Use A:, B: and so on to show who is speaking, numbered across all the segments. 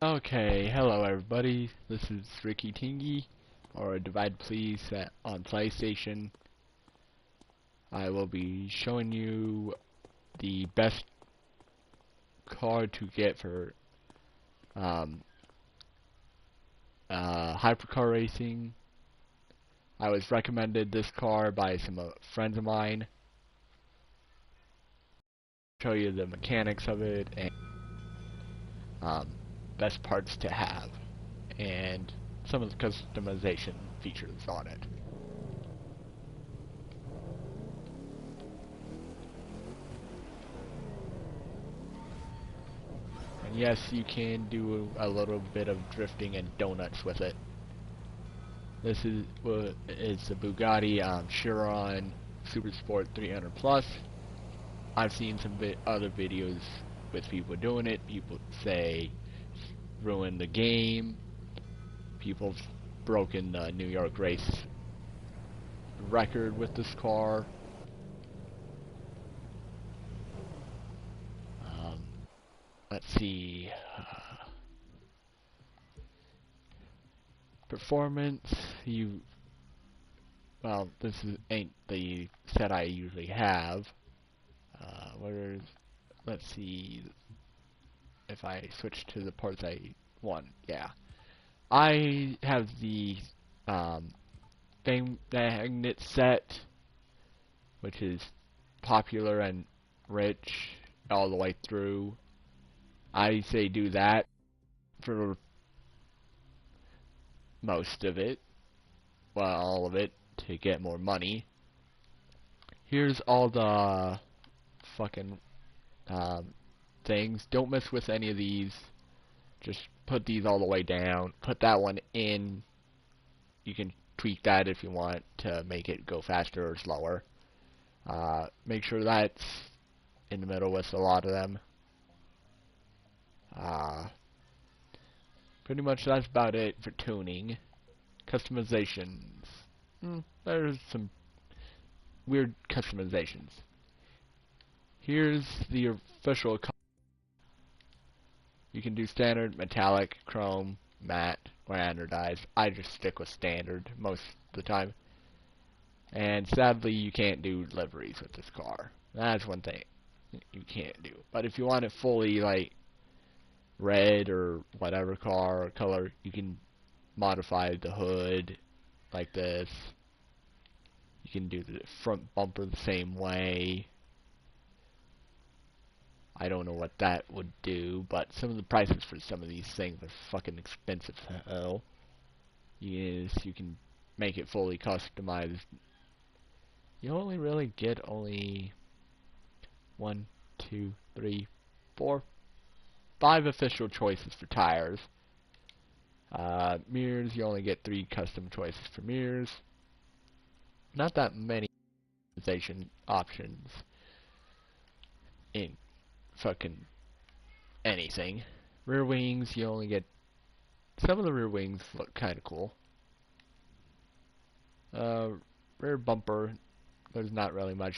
A: Okay, hello everybody. This is Ricky Tingy, or Divide Please on PlayStation. I will be showing you the best car to get for hypercar racing. I was recommended this car by some friends of mine. Show you the mechanics of it and best parts to have, and some of the customization features on it. And yes, you can do a little bit of drifting and donuts with it. This is the Bugatti Chiron Super Sport 300 Plus. I've seen some other videos with people doing it. People say ruin the game. People've broken the New York race record with this car. Let's see. Performance. Well, this ain't the set I usually have. Let's see if I switch to the parts I want. Yeah, I have the magnet set, which is popular and rich all the way through. I say do that for most of it, well, all of it, to get more money. Here's all the fucking things. Don't mess with any of these. Just put these all the way down. Put that one in. You can tweak that if you want to make it go faster or slower. Make sure that's in the middle with a lot of them. Pretty much that's about it for tuning. Customizations. There's some weird customizations. Here's the official color. You can do standard, metallic, chrome, matte, or anodized. I just stick with standard most of the time. And sadly, you can't do liveries with this car. That's one thing you can't do. But if you want it fully, like, red or whatever car or color, you can modify the hood like this. You can do the front bumper the same way. I don't know what that would do, but some of the prices for some of these things are fucking expensive as hell. Yes, you can make it fully customized. You only really get only 1, 2, 3, 4, 5 official choices for tires. Mirrors, you only get 3 custom choices for mirrors. Not that many customization options in fucking anything. Rear wings, you only get some of the rear wings look kind of cool. Rear bumper, there's not really much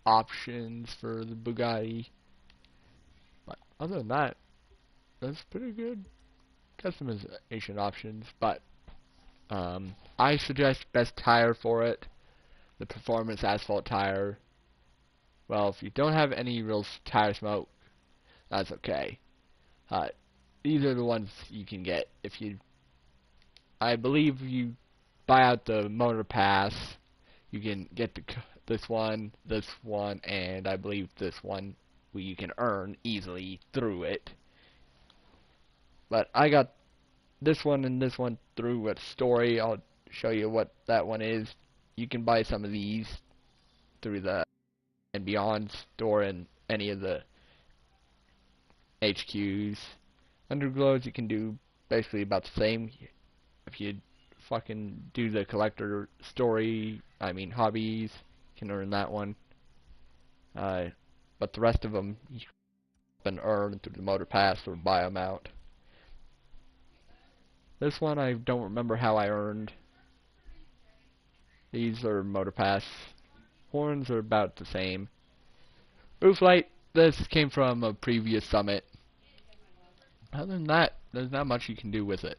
A: options for the Bugatti, but other than that, that's pretty good customization options. But I suggest best tire for it, the performance asphalt tire. Well, if you don't have any real tire smoke, that's okay. These are the ones you can get if you, I believe, you buy out the motor pass. You can get this one, and I believe this one you can earn easily through it. But I got this one and this one through a story. I'll show you what that one is. You can buy some of these through the and Beyond store and any of the HQs. Underglows you can do basically about the same. If you fucking do the collector story, hobbies, you can earn that one. But the rest of them you can earn through the motor pass or buy them out. This one I don't remember how I earned. These are motor pass. Horns are about the same. Roof light, this came from a previous summit. Other than that, there's not much you can do with it.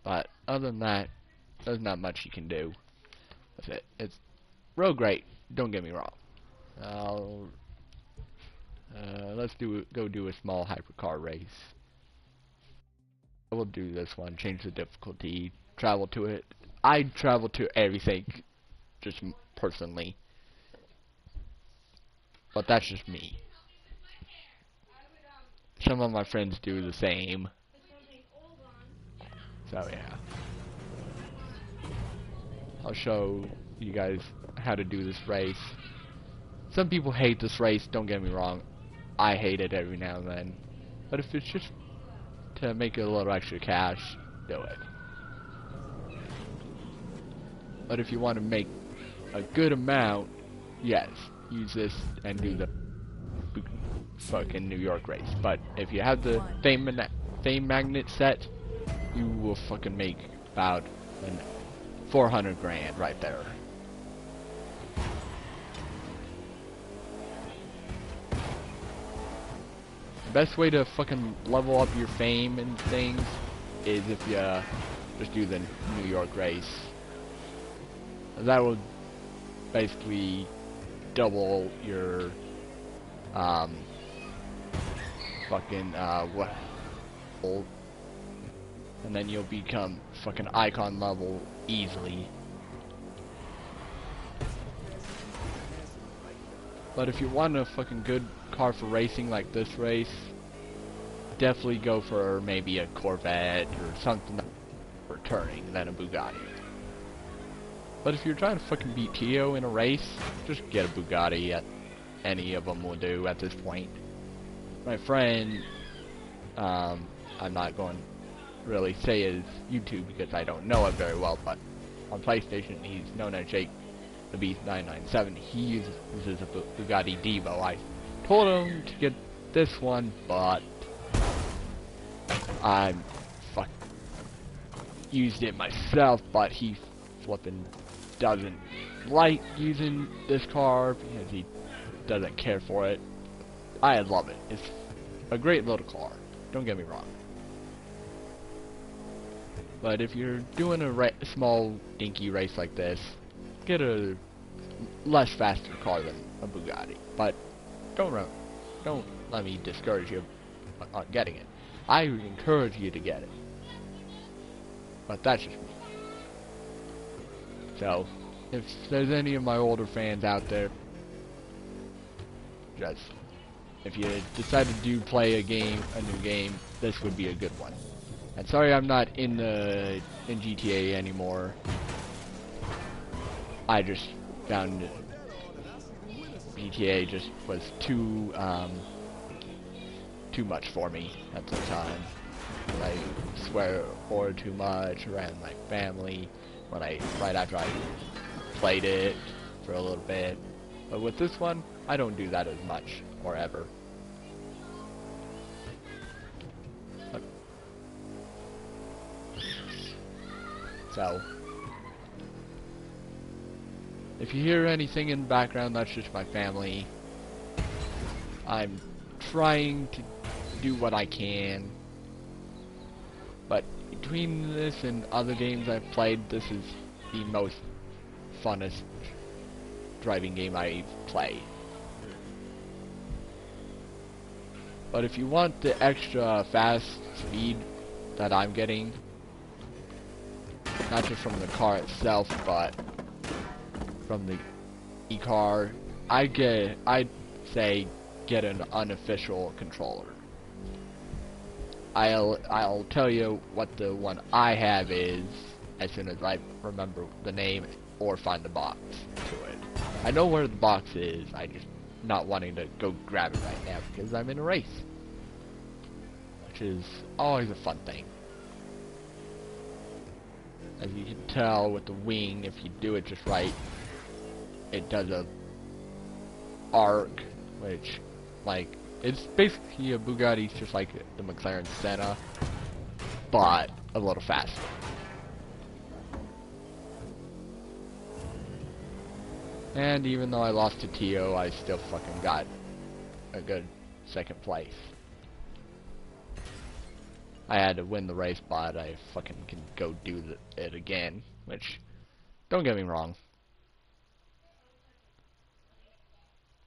A: But other than that, there's not much you can do with it. It's real great, don't get me wrong. Let's go do a small hypercar race. I will do this one, change the difficulty, travel to it. I travel to everything, just personally. But that's just me. Some of my friends do the same. So yeah. I'll show you guys how to do this race. Some people hate this race, don't get me wrong. I hate it every now and then. But if it's just to make a little extra cash, do it. But if you want to make a good amount, yes, use this and do the fucking New York race. But if you have the fame magnet set, you will fucking make about 400 grand right there. The best way to fucking level up your fame and things is if you just do the New York race. That will basically double your and then you'll become fucking icon level easily. But if you want a fucking good car for racing like this race, definitely go for maybe a Corvette or something for turning than a Bugatti. But if you're trying to fucking beat Tio in a race, just get a Bugatti. Any of them will do at this point. My friend, I'm not going to really say his YouTube because I don't know it very well, but on PlayStation he's known as Jake the Beast 997. He uses a Bugatti Devo. I told him to get this one, but I used it myself, but he flipping doesn't like using this car because he doesn't care for it. I love it. It's a great little car. Don't get me wrong. But if you're doing a small dinky race like this, get a less faster car than a Bugatti. But don't let me discourage you on getting it. I encourage you to get it. But that's just me. So, if there's any of my older fans out there, just if you decide to play a new game, this would be a good one. And sorry I'm not in GTA anymore. I just found GTA just was too much for me at the time. I swear or too much around my family right after I played it for a little bit. But with this one, I don't do that as much or ever. So, if you hear anything in the background, that's just my family. I'm trying to do what I can, but between this and other games I've played, this is the most funnest driving game I've played. But if you want the extra fast speed that I'm getting, not just from the car itself, but from the e-car, I'd say get an unofficial controller. I'll tell you what the one I have is as soon as I remember the name or find the box to it. I know where the box is, I just not wanting to go grab it right now because I'm in a race, which is always a fun thing. As you can tell with the wing, if you do it just right, it does a arc, which, like, it's basically a Bugatti, just like the McLaren Senna, but a little faster. And even though I lost to Tio, I still fucking got a good second place. I had to win the race, but I fucking can go do it again, which, don't get me wrong,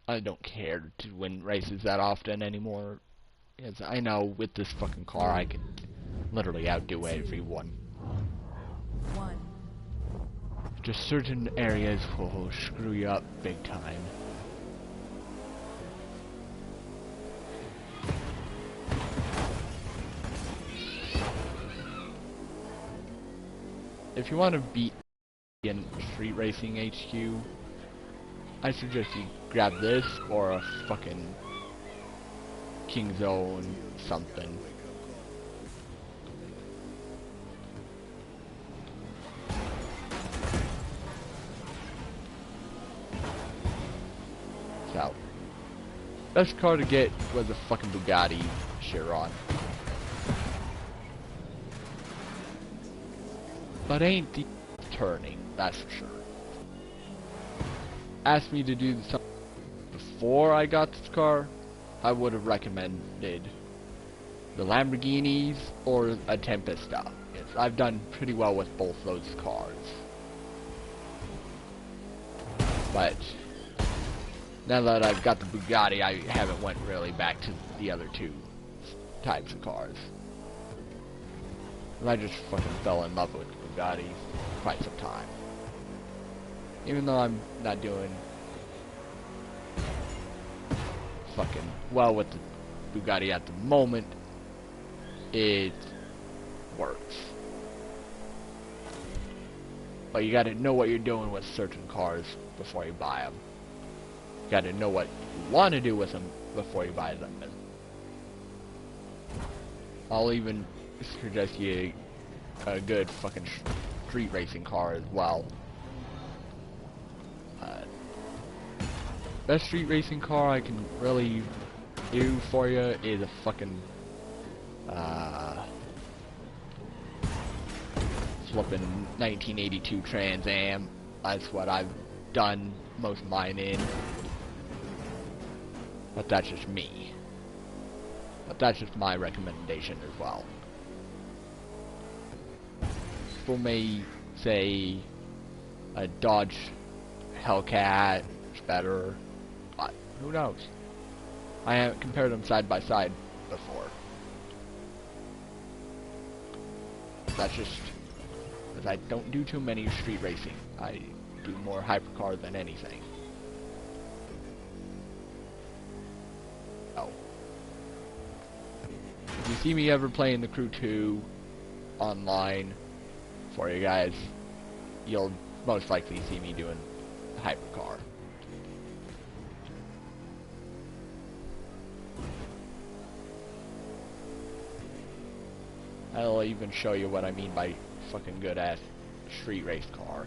A: I don't care to win races that often anymore, because I know with this fucking car I can literally outdo everyone. Just certain areas will screw you up big time. If you want to beat in Street Racing HQ, I suggest you grab this or a fucking King Zone something. So, best car to get was a fucking Bugatti Chiron. But ain't the turning, that's for sure. Asked me to do something before I got this car, I would have recommended the Lamborghinis or a Tempesta. Yes, I've done pretty well with both those cars. But now that I've got the Bugatti, I haven't went really back to the other two types of cars. And I just fucking fell in love with Bugatti for quite some time. Even though I'm not doing fucking well with the Bugatti at the moment, it works. But you gotta know what you're doing with certain cars before you buy them. You gotta know what you want to do with them before you buy them. I'll even suggest you a good fucking street racing car as well. Best street racing car I can really do for you is a fucking flipping 1982 Trans Am. That's what I've done most of mine in. But that's just me. But that's just my recommendation as well. People may say a Dodge Hellcat is better, but who knows? I haven't compared them side by side before. That's just because I don't do too many street racing. I do more hypercar than anything. Oh. If you see me ever playing the Crew 2 online for you guys, you'll most likely see me doing hypercar. I'll even show you what I mean by fucking good ass street race car.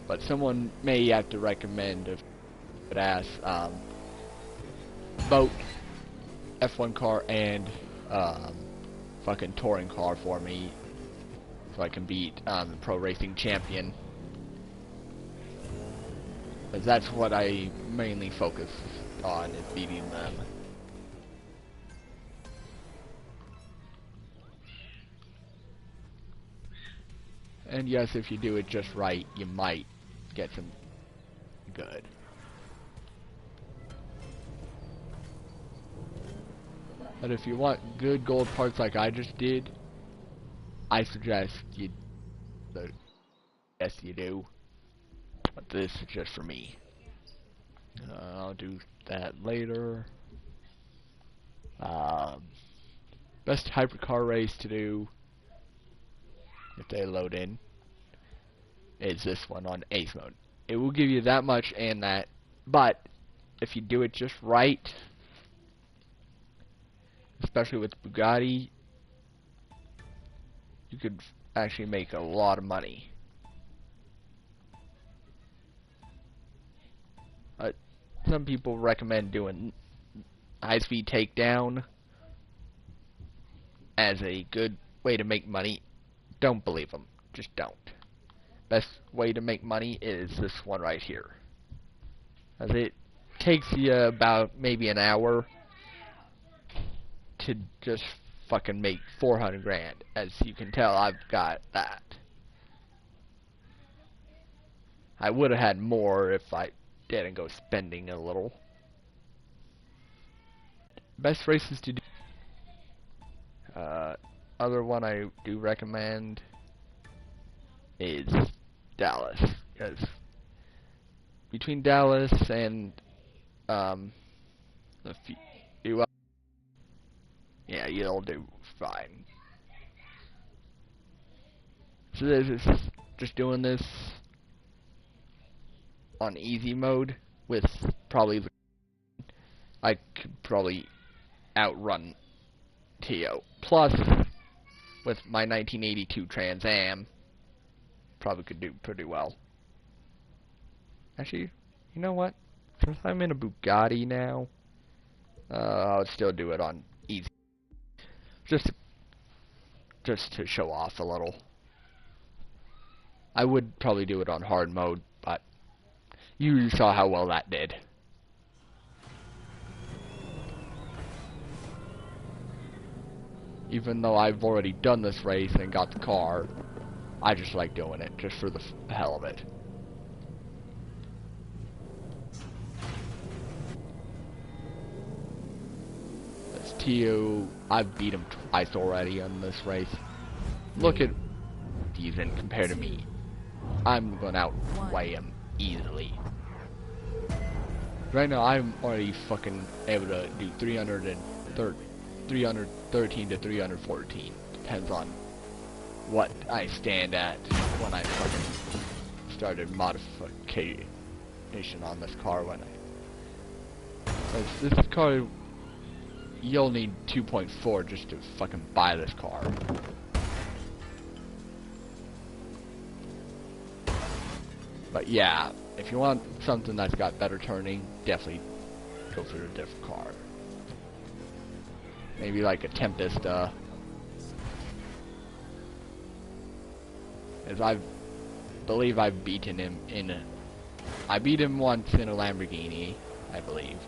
A: But someone may have to recommend a good ass boat, F1 car, and fucking touring car for me, so I can beat the pro racing champion. Because that's what I mainly focus on, is beating them. And yes, if you do it just right, you might get some good. But if you want good gold parts like I just did, I suggest you, yes you do, but this is just for me. I'll do that later. Best hypercar race to do, if they load in, is this one on Ace mode. It will give you that much and that, but if you do it just right, especially with Bugatti, you could actually make a lot of money. some people recommend doing high-speed takedown as a good way to make money. Don't believe them. Just don't. Best way to make money is this one right here. As it takes you about maybe an hour to just fucking make 400 grand. As you can tell, I've got that. I would have had more if I didn't go spending a little. Best races to do. Other one I do recommend is Dallas, because between Dallas and yeah, you'll do fine. So this is just doing this on easy mode with probably I could probably outrun Tio. Plus, with my 1982 Trans Am, probably could do pretty well. Actually, you know what? Since I'm in a Bugatti now, I'll still do it on easy, just to show off a little. I would probably do it on hard mode, but you saw how well that did. Even though I've already done this race and got the car, I just like doing it, just for the hell of it. This Tio, I've beat him twice already on this race. Look at even compared to me. I'm going to outweigh him easily. Right now, I'm already fucking able to do 313 to 314. Depends on what I stand at when I fucking started modification on this car. This car, you'll need 2.4 just to fucking buy this car. But yeah, if you want something that's got better turning, definitely go for a different car. Maybe like a Tempest, as I believe I've beaten him I beat him once in a Lamborghini, I believe.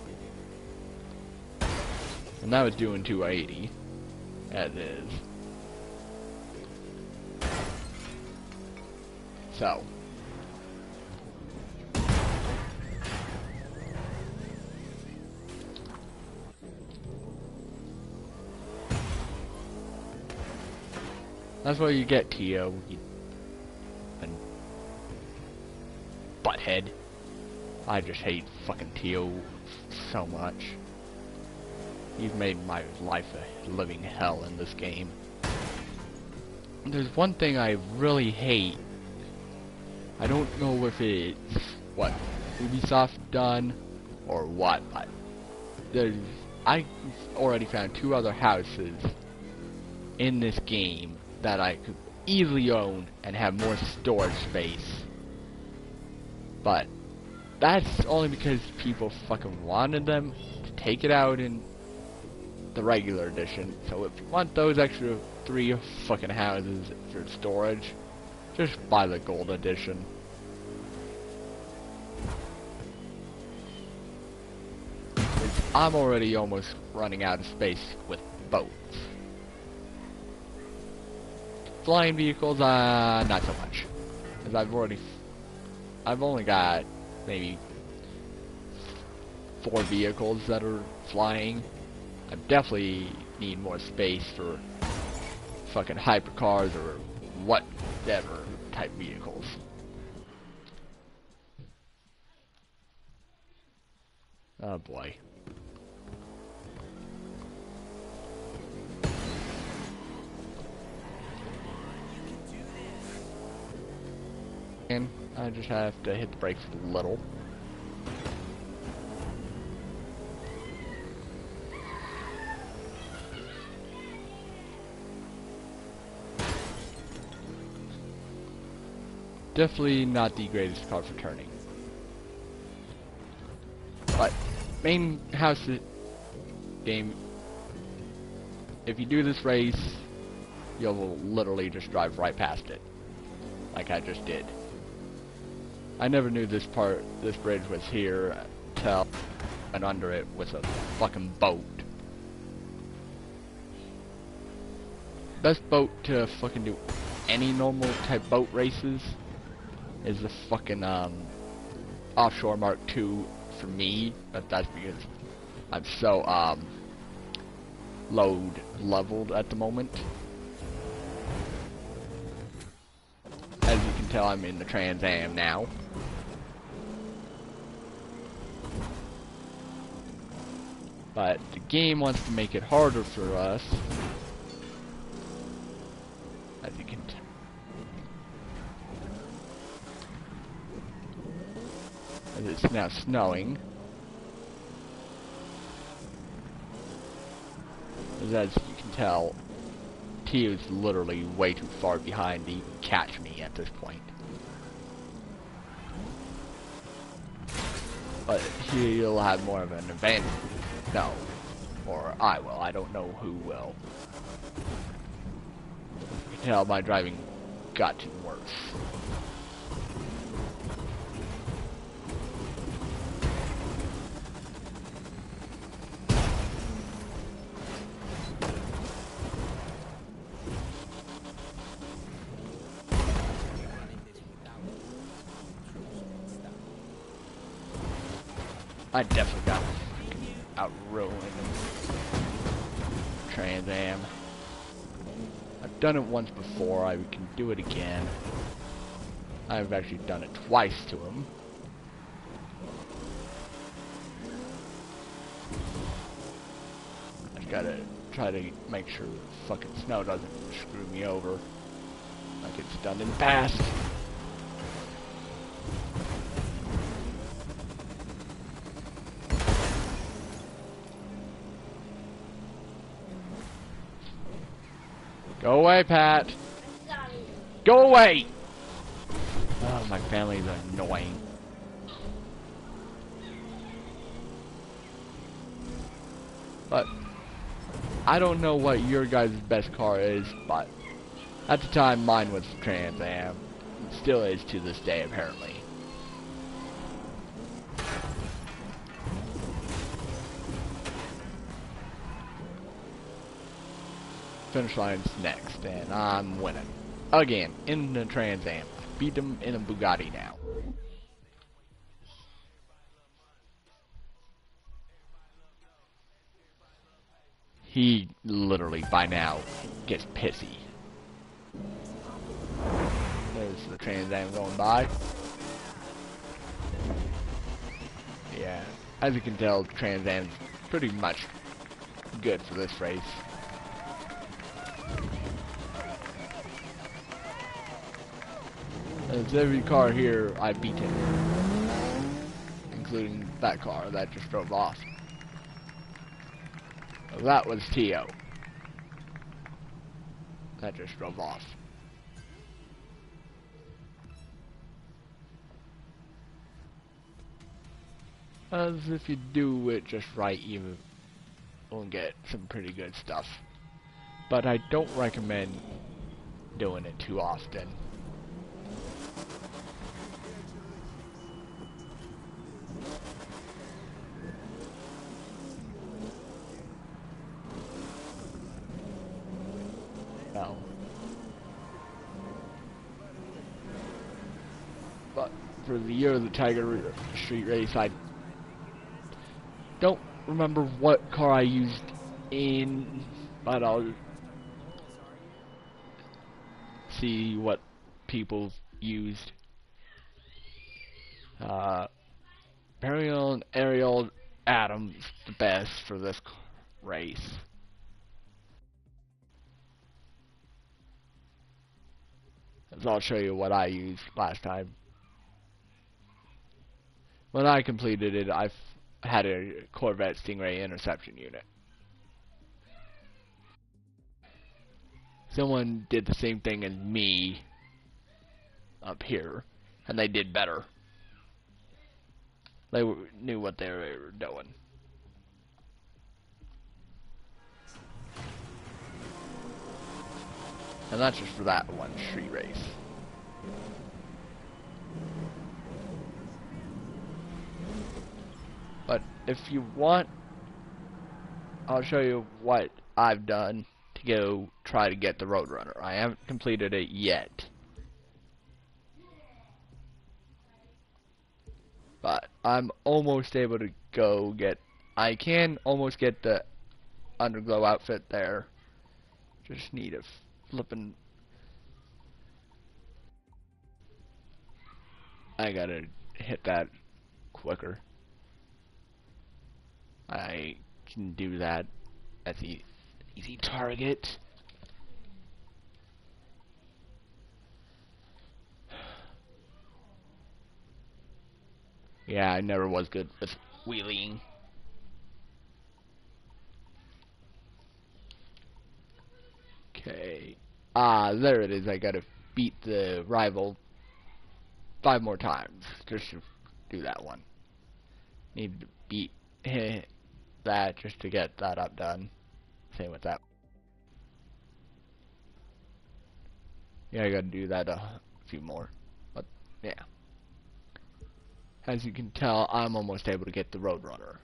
A: And that was doing 280, as is. So. That's what you get, Tio. You butthead. I just hate fucking Tio so much. He's made my life a living hell in this game. There's one thing I really hate. I don't know if it's what Ubisoft done or what, but I already found 2 other houses in this game that I could easily own and have more storage space. But that's only because people fucking wanted them to take it out in the regular edition. So if you want those extra 3 fucking houses for storage, just buy the gold edition. I'm already almost running out of space with boats. Flying vehicles, not so much, because I've only got maybe 4 vehicles that are flying. I definitely need more space for fucking hypercars or whatever type vehicles. Oh boy. And I just have to hit the brakes a little. Definitely not the greatest car for turning. But main house game, if you do this race, you'll literally just drive right past it, like I just did. I never knew this bridge was here until I went under it with a fucking boat. Best boat to fucking do any normal type boat races is the fucking Offshore Mark II for me, but that's because I'm so load leveled at the moment. As you can tell, I'm in the Trans Am now. But the game wants to make it harder for us. As you can tell. As it's now snowing. As you can tell, T is literally way too far behind to even catch me at this point. But he'll have more of an advantage. No. Or I will. I don't know who will. You can tell my driving got worse. I definitely got outrun Trans Am. I've done it once before, I can do it again. I've actually done it twice to him. I just gotta try to make sure the fucking snow doesn't screw me over like it's done in the past. Go away, Pat. Go away! Oh, my family's annoying. But I don't know what your guys' best car is, but at the time mine was Trans Am. It still is to this day, apparently. Finish line's next, and I'm winning. Again, in the Trans Am. I beat him in a Bugatti now. He literally, by now, gets pissy. There's the Trans Am going by. Yeah, as you can tell, Trans Am's pretty much good for this race. As every car here, I beat him. Including that car that just drove off. Well, that was Tio. That just drove off. As if you do it just right, you will get some pretty good stuff. But I don't recommend doing it too often. No. But for the Year of the Tiger street race, I don't remember what car I used in, but I'll see what people used. Burial and Ariel Adams the best for this race. So I'll show you what I used last time. When I completed it, I had a Corvette Stingray interception unit. Someone did the same thing as me up here, and they did better. knew what they were doing. And that's just for that one street race. But if you want, I'll show you what I've done to go try to get the Roadrunner. I haven't completed it yet, but I'm almost able to go get. I can almost get the Underglow outfit there. Just need a flippin'. I gotta hit that quicker. I can do that at the easy target. Yeah, I never was good with wheeling. Okay. There it is. I gotta beat the rival 5 more times just to do that one. Need to beat that just to get that up done. Same with that. Yeah, I gotta do that a few more. But yeah. As you can tell, I'm almost able to get the Roadrunner.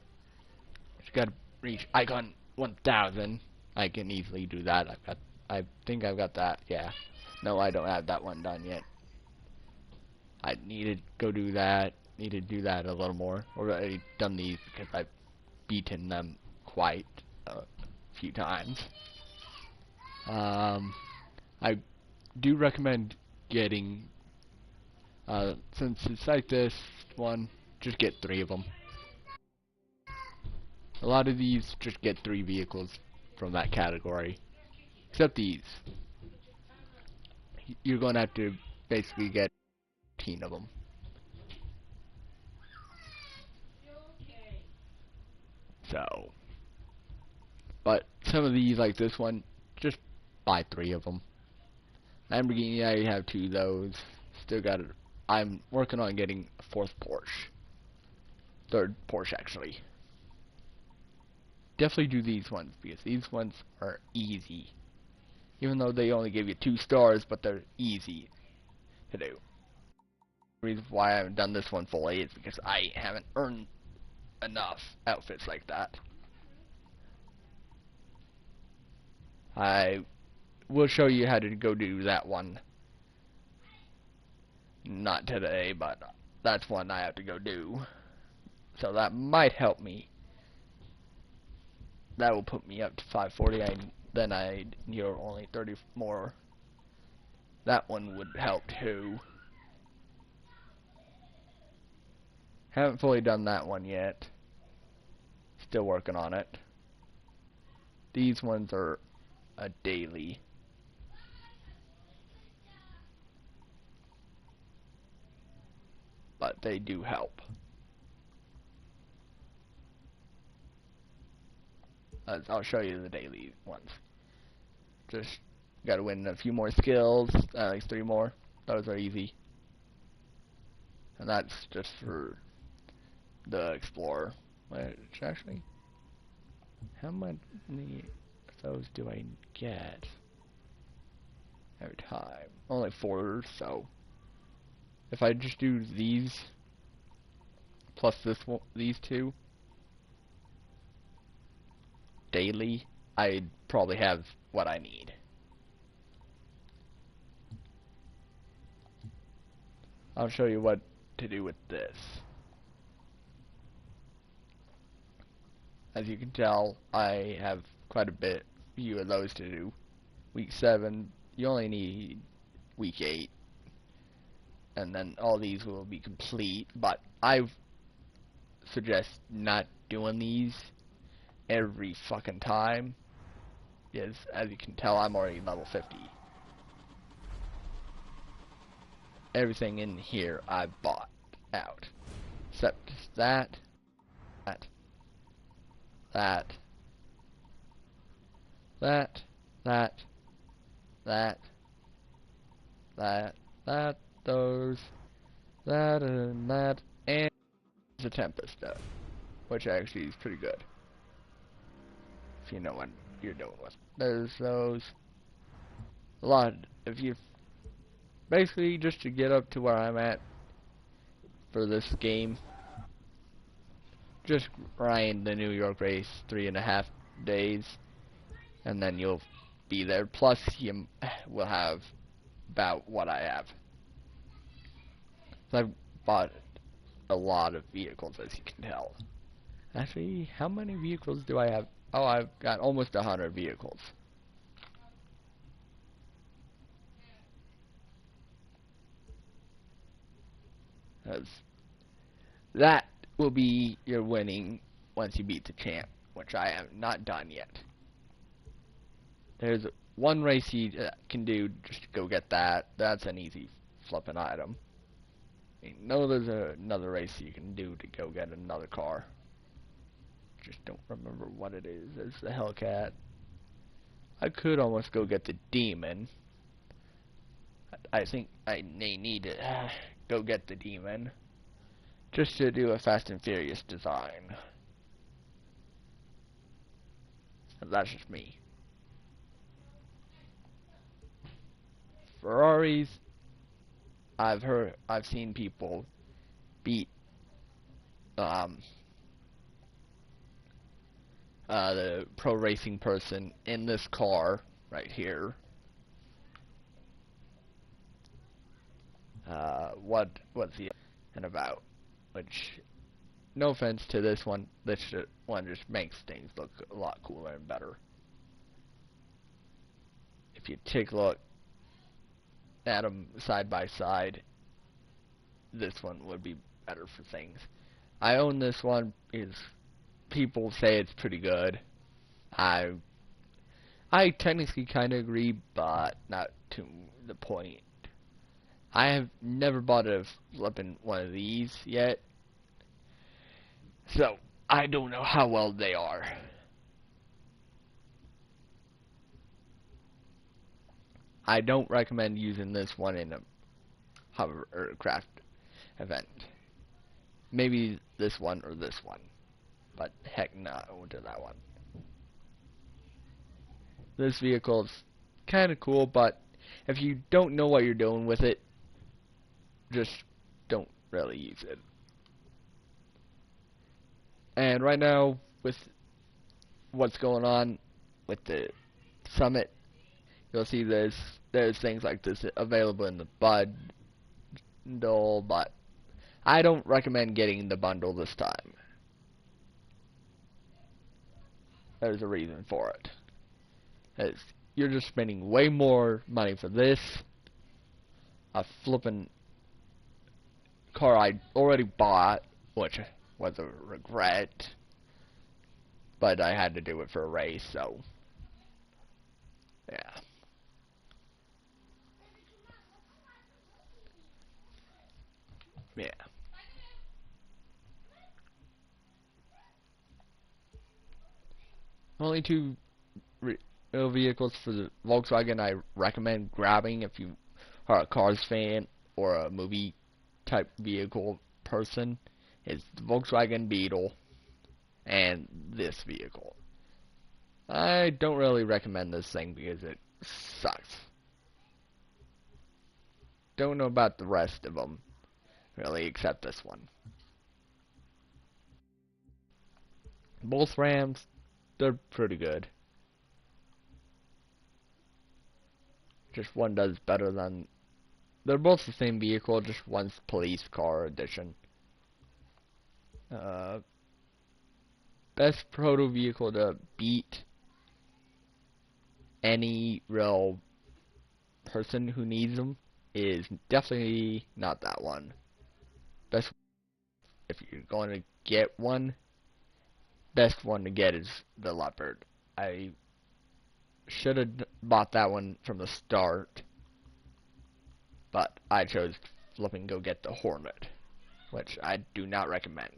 A: Just gotta reach icon 1000. I can easily do that. I think I've got that. Yeah. No, I don't have that one done yet. I need to go do that. Need to do that a little more. I've already done these because I've beaten them quite a few times. I do recommend getting, since it's like this one, just get 3 of them. A lot of these just get 3 vehicles from that category. Except these. You're going to have to basically get 15 of them. So, but some of these, like this one, just buy 3 of them. Lamborghini, I have 2 of those. Still got it. I'm working on getting a 4th Porsche. 3rd Porsche, actually. Definitely do these ones, because these ones are easy. Even though they only give you 2 stars, but they're easy to do. The reason why I haven't done this one fully is because I haven't earned enough outfits like that. I will show you how to go do that one. Not today, but that's one I have to go do. So that might help me. That will put me up to 540. Then I need only 30 more. That one would help too. Haven't fully done that one yet. Still working on it. These ones are a daily. But they do help. I'll show you the daily ones. Just gotta win a few more skills, like 3 more. Those are easy. And that's just for the Explorer. Which actually, how many of those do I get every time? Only 4, so if I just do these plus this one, these 2 daily, I'd probably have what I need. I'll show you what to do with this. As you can tell, I have quite a few of those to do. Week 7, you only need week 8, and then all these will be complete, but I suggest not doing these every fucking time, because as you can tell, I'm already level 50. Everything in here I bought out, except that, that, that, that, that, that, that, that, those, that, and the Tempest, which actually is pretty good. If you know what you're doing with. There's those. A lot. If you basically just to get up to where I'm at for this game, just grind the New York race 3.5 days, and then you'll be there. Plus, you will have about what I have. So I've bought a lot of vehicles, as you can tell. Actually, how many vehicles do I have? Oh, I've got almost 100 vehicles. That will be your winning once you beat the champ, which I have not done yet. There's one race you can do just to go get that. That's an easy flipping item. I know there's another race you can do to go get another car. Just don't remember what it is. There's the Hellcat. I could almost go get the Demon. I think I may need to go get the Demon just to do a Fast and Furious design. That's just me. Ferraris, I've seen people beat the pro racing person in this car right here. What's the and about? Which, no offense to this one just makes things look a lot cooler and better. If you take a look at them side by side, this one would be better for things. I own this one because people say it's pretty good. I technically kind of agree, but not to the point. I have never bought a flippin' one of these yet, so I don't know how well they are. I don't recommend using this one in a hovercraft event. Maybe this one or this one, but heck no, I won't do that one. This vehicle's kind of cool, but if you don't know what you're doing with it, just don't really use it. And right now, with what's going on with the summit, you'll see there's things like this available in the bundle, but I don't recommend getting the bundle this time. There's a reason for it. You're just spending way more money for this, a flippin' car I already bought, which was a regret, but I had to do it for a race, so yeah. Yeah. Only two vehicles for the Volkswagen I recommend grabbing if you are a Cars fan or a movie type vehicle person is the Volkswagen Beetle and this vehicle. I don't really recommend this thing because it sucks. Don't know about the rest of them really, except this one. Both Rams, they're pretty good. Just one does better than... They're both the same vehicle, just one's police car edition. Best proto vehicle to beat any real person who needs them is definitely not that one. Best, if you're going to get one, best one to get is the Leopard. I should have bought that one from the start, but I chose to flipping go get the Hornet, which I do not recommend.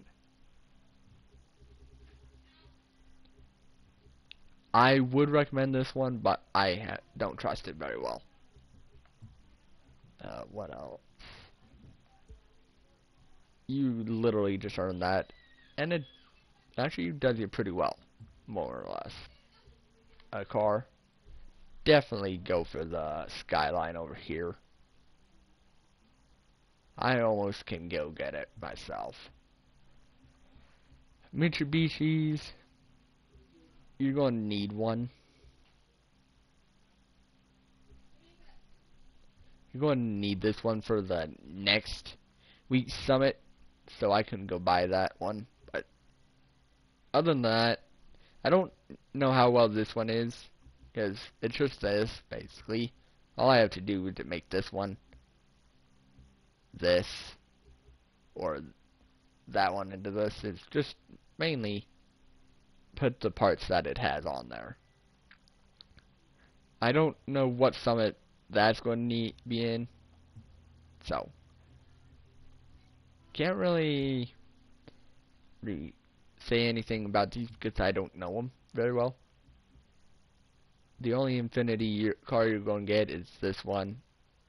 A: I would recommend this one, but I don't trust it very well. What else? you literally just earn that, and it actually does you pretty well, more or less. A car, definitely go for the Skyline over here. I almost can go get it myself. Mitsubishis, you're going to need one. You're going to need this one for the next week's summit, so I can go buy that one. But other than that, I don't know how well this one is, because it's just this, basically. All I have to do is to make this one, this, or that one into this. It's just mainly put the parts that it has on there. I don't know what summit that's going to be in, so can't really say anything about these because I don't know them very well. The only Infinity car you're going to get is this one.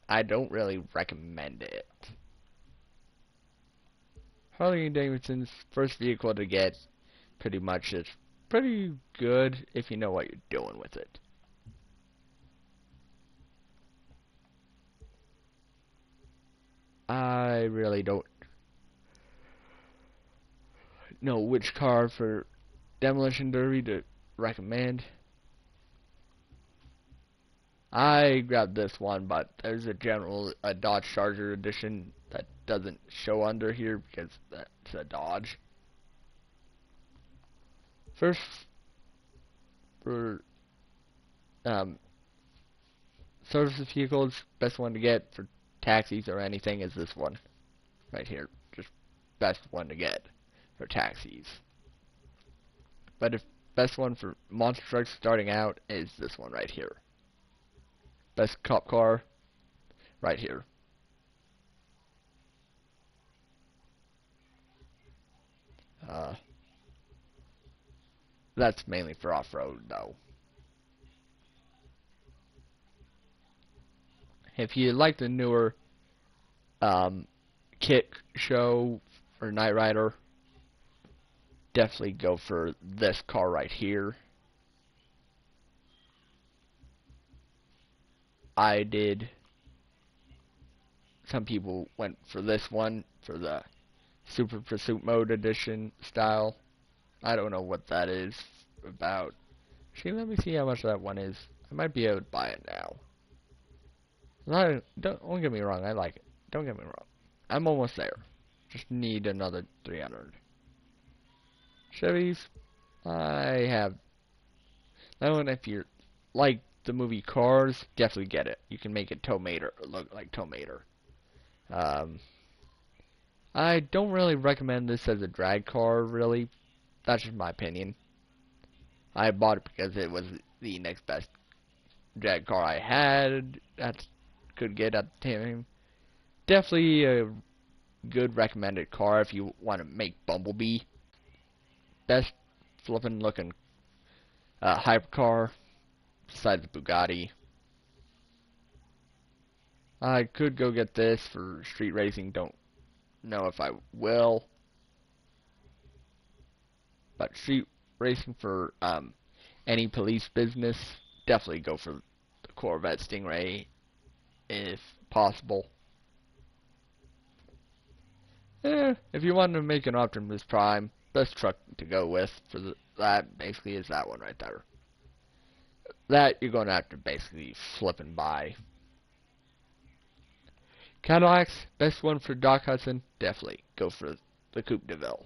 A: I don't really recommend it. Harley Davidson's first vehicle to get, pretty much. It's pretty good if you know what you're doing with it. I really don't know which car for Demolition Derby to recommend. I grabbed this one, but there's a Dodge Charger edition that doesn't show under here because that's a Dodge. First, for service vehicles, best one to get for taxis or anything is this one right here. Just best one to get for taxis. But if best one for monster trucks starting out is this one right here. Best cop car right here. That's mainly for off-road though. If you like the newer kit show for Knight Rider, definitely go for this car right here. I did. Some people went for this one for the Super Pursuit Mode Edition style. I don't know what that is about. Actually, let me see how much that one is. I might be able to buy it now. Don't get me wrong, I like it. Don't get me wrong. I'm almost there. Just need another 300. Chevys, I have that one. If you like the movie Cars, definitely get it. You can make it Tow Mater, look like Tow Mater. I don't really recommend this as a drag car, really. That's just my opinion. I bought it because it was the next best drag car I had that could get at the time. Definitely a good recommended car if you want to make Bumblebee. Best flippin' looking hypercar besides the Bugatti. I could go get this for street racing. Don't know if I will. But street racing for any police business, definitely go for the Corvette Stingray if possible. If you want to make an Optimus Prime, best truck to go with for that basically is that one right there. That you're going to have to basically flip and buy. Cadillacs, best one for Doc Hudson, definitely go for the Coupe de Ville.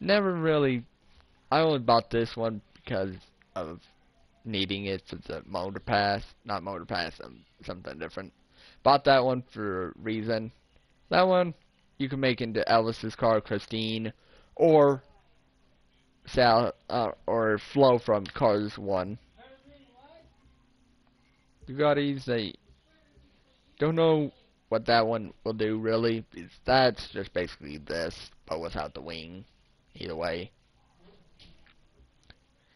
A: Never really, I only bought this one because of needing it for the motor pass, not motor pass, something different. Bought that one for a reason. That one you can make into Elvis's car, Christine, or Sal, or Flo from Cars 1. Bugattis, they don't know what that one will do really. That's just basically this, but without the wing. Either way.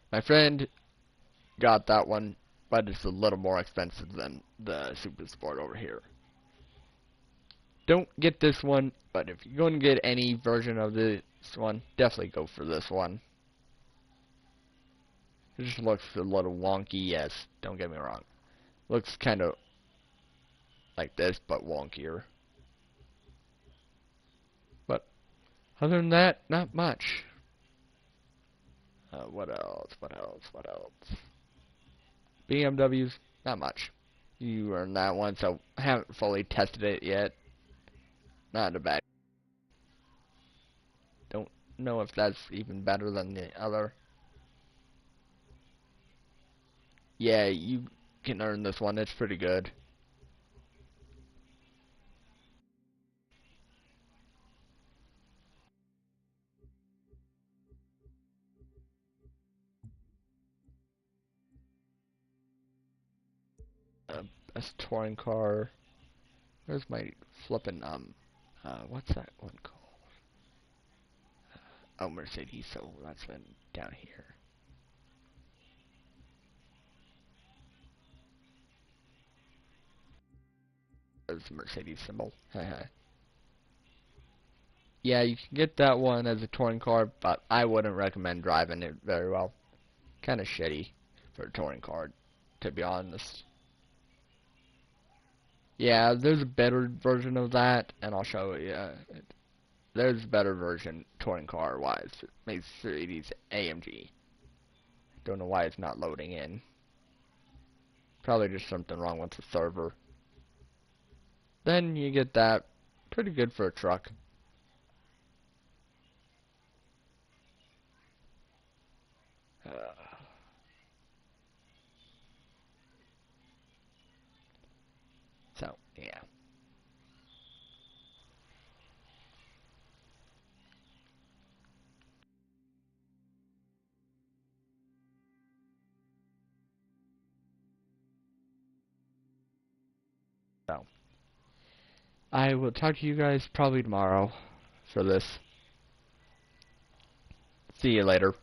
A: My friend got that one, but it's a little more expensive than the Super Sport over here. don't get this one, but if you're going to get any version of this one, definitely go for this one. It just looks a little wonky, yes, don't get me wrong. Looks kind of like this, but wonkier. But other than that, not much. What else? What else? What else? BMWs, not much. You earned that one, so I haven't fully tested it yet. Not a bad. Don't know if that's even better than the other. Yeah, you can earn this one. It's pretty good. Best touring car. Where's my flippin' what's that one called? Oh, Mercedes. So that's been down here. There's the Mercedes symbol. Yeah, you can get that one as a touring car, but I wouldn't recommend driving it very well. Kind of shitty for a touring car, to be honest. Yeah, there's a better version of that, and I'll show you. There's a better version, touring car-wise. Mercedes AMG. Don't know why it's not loading in. Probably just something wrong with the server. Then you get that. Pretty good for a truck. Uh, so, yeah. So, I will talk to you guys probably tomorrow for this. See you later.